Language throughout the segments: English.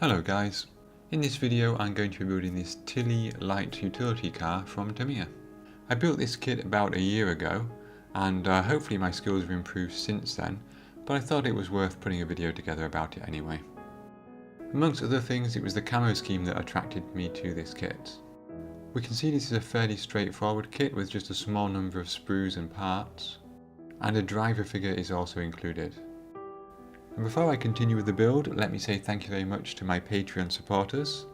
Hello guys, in this video I'm going to be building this Tilly light utility car from Tamiya. I built this kit about a year ago and hopefully my skills have improved since then, but I thought it was worth putting a video together about it anyway. Amongst other things, it was the camo scheme that attracted me to this kit. We can see this is a fairly straightforward kit with just a small number of sprues and parts, and a driver figure is also included. And before I continue with the build, let me say thank you very much to my Patreon supporters.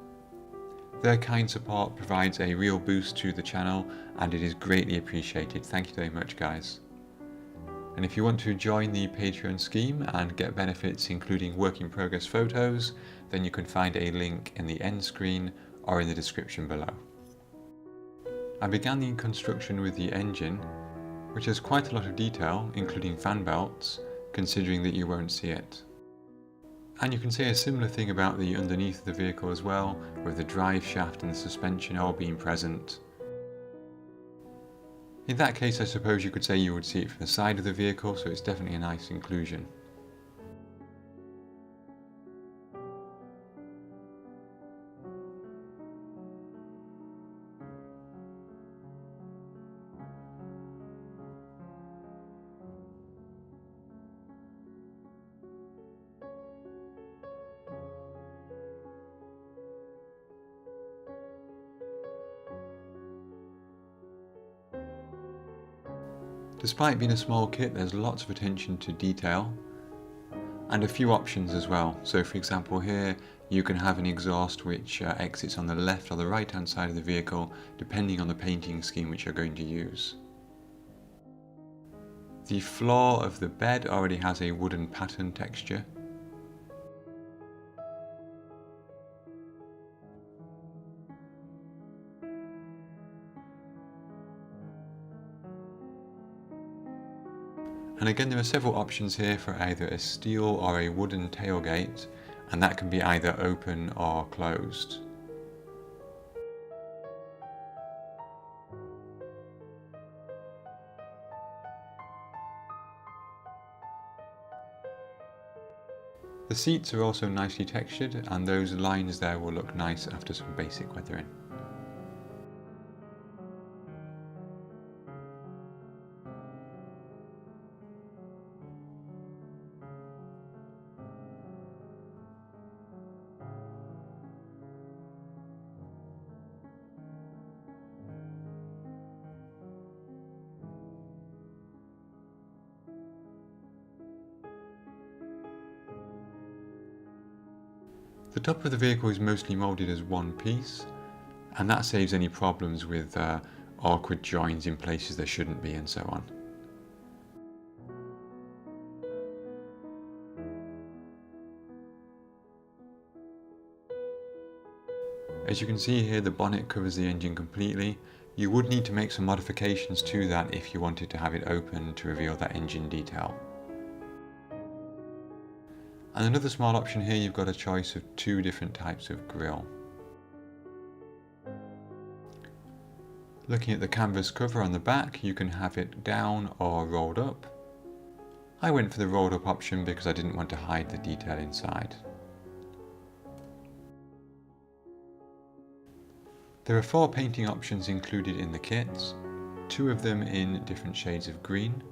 Their kind support provides a real boost to the channel and it is greatly appreciated. Thank you very much guys. And if you want to join the Patreon scheme and get benefits including work in progress photos, then you can find a link in the end screen or in the description below. I began the construction with the engine, which has quite a lot of detail including fan belts, considering that you won't see it. And you can say a similar thing about the underneath of the vehicle as well, with the drive shaft and the suspension all being present. In that case, I suppose you could say you would see it from the side of the vehicle, so it's definitely a nice inclusion. Despite being a small kit, there's lots of attention to detail and a few options as well. So for example here, you can have an exhaust which exits on the left or the right hand side of the vehicle depending on the painting scheme which you're going to use. The floor of the bed already has a wooden pattern texture. And again, there are several options here for either a steel or a wooden tailgate, and that can be either open or closed. The seats are also nicely textured, and those lines there will look nice after some basic weathering. The top of the vehicle is mostly moulded as one piece, and that saves any problems with awkward joins in places there shouldn't be and so on. As you can see here, the bonnet covers the engine completely. You would need to make some modifications to that if you wanted to have it open to reveal that engine detail. And another small option here, you've got a choice of two different types of grille. Looking at the canvas cover on the back, you can have it down or rolled up. I went for the rolled up option because I didn't want to hide the detail inside. There are 4 painting options included in the kit, 2 of them in different shades of green.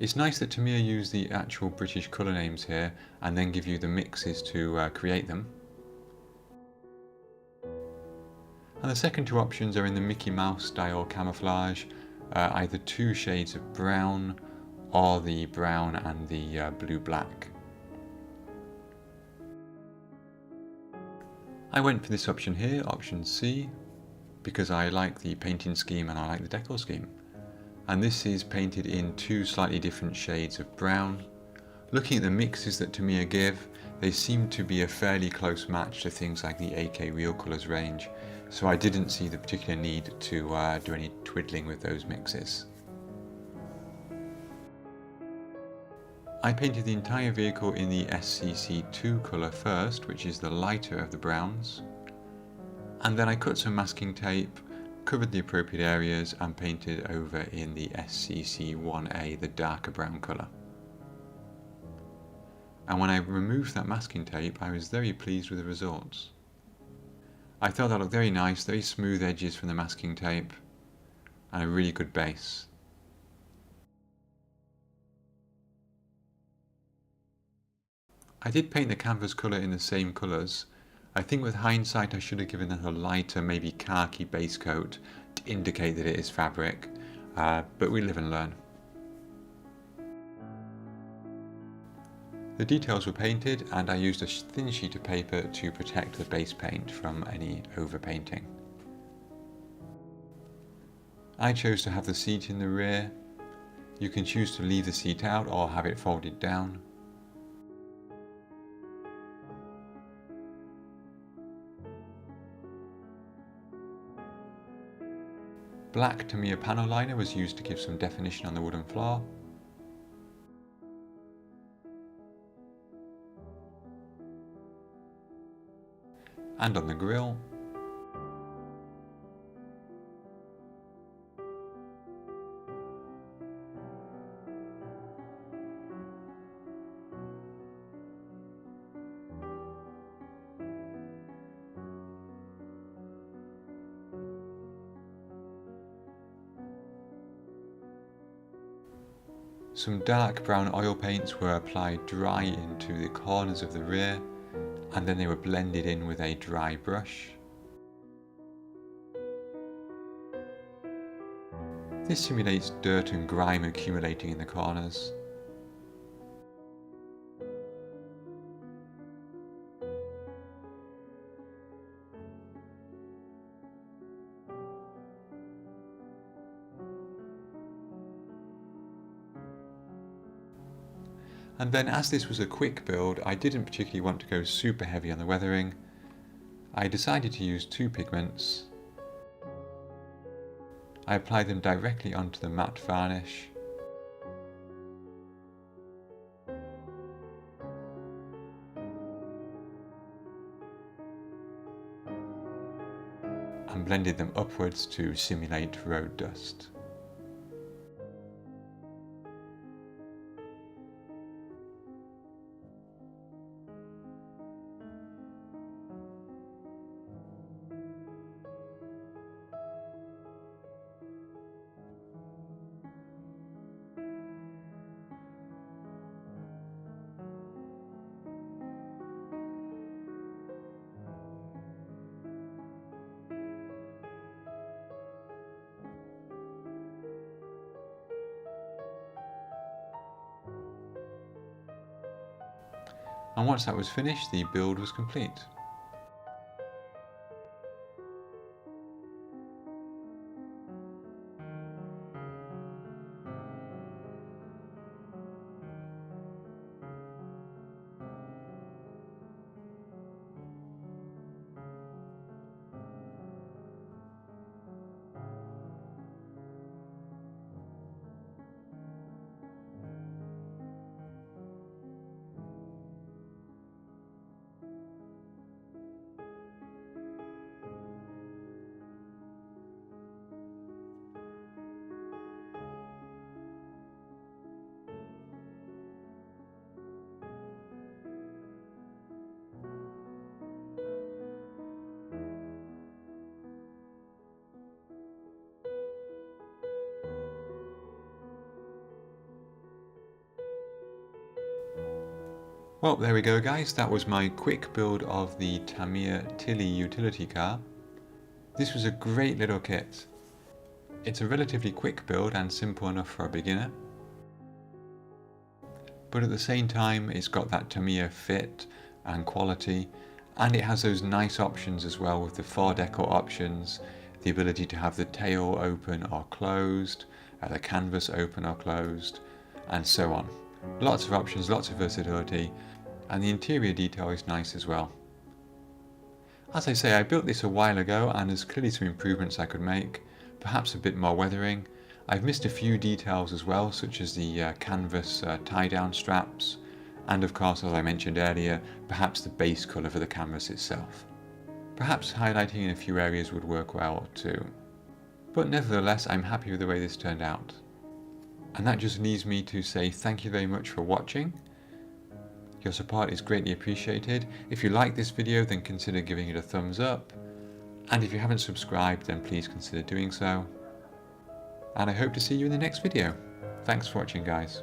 It's nice that Tamiya use the actual British colour names here and then give you the mixes to create them. And the second 2 options are in the Mickey Mouse style camouflage, either 2 shades of brown or the brown and the blue-black. I went for this option here, option C, because I like the painting scheme and I like the decor scheme. And this is painted in 2 slightly different shades of brown. Looking at the mixes that Tamiya give, they seem to be a fairly close match to things like the AK Real Colours range, so I didn't see the particular need to do any twiddling with those mixes. I painted the entire vehicle in the SCC2 colour first, which is the lighter of the browns, and then I cut some masking tape, covered the appropriate areas and painted over in the SCC1A, the darker brown colour. and when I removed that masking tape I was very pleased with the results. I thought that looked very nice, very smooth edges from the masking tape, and a really good base. I did paint the canvas colour in the same colours. I think with hindsight I should have given it a lighter, maybe khaki base coat to indicate that it is fabric, but we live and learn. The details were painted and I used a thin sheet of paper to protect the base paint from any overpainting. I chose to have the seat in the rear. You can choose to leave the seat out or have it folded down. Black Tamiya panel liner was used to give some definition on the wooden floor. And on the grille. Some dark brown oil paints were applied dry into the corners of the rear, and then they were blended in with a dry brush. This simulates dirt and grime accumulating in the corners. And then, as this was a quick build, I didn't particularly want to go super heavy on the weathering. I decided to use two pigments. I applied them directly onto the matte varnish. And blended them upwards to simulate road dust. And once that was finished, the build was complete. Well, there we go guys, that was my quick build of the Tamiya Tilly utility car. This was a great little kit. It's a relatively quick build and simple enough for a beginner. But at the same time, it's got that Tamiya fit and quality, and it has those nice options as well with the 4 decal options, the ability to have the tail open or closed, the canvas open or closed, and so on. Lots of options, lots of versatility, and the interior detail is nice as well. As I say, I built this a while ago and there's clearly some improvements I could make, perhaps a bit more weathering. I've missed a few details as well, such as the canvas tie-down straps, and of course, as I mentioned earlier, perhaps the base colour for the canvas itself. Perhaps highlighting in a few areas would work well too. But nevertheless, I'm happy with the way this turned out. And that just leaves me to say thank you very much for watching. Your support is greatly appreciated. If you like this video, then consider giving it a thumbs up. And if you haven't subscribed, then please consider doing so. And I hope to see you in the next video. Thanks for watching, guys.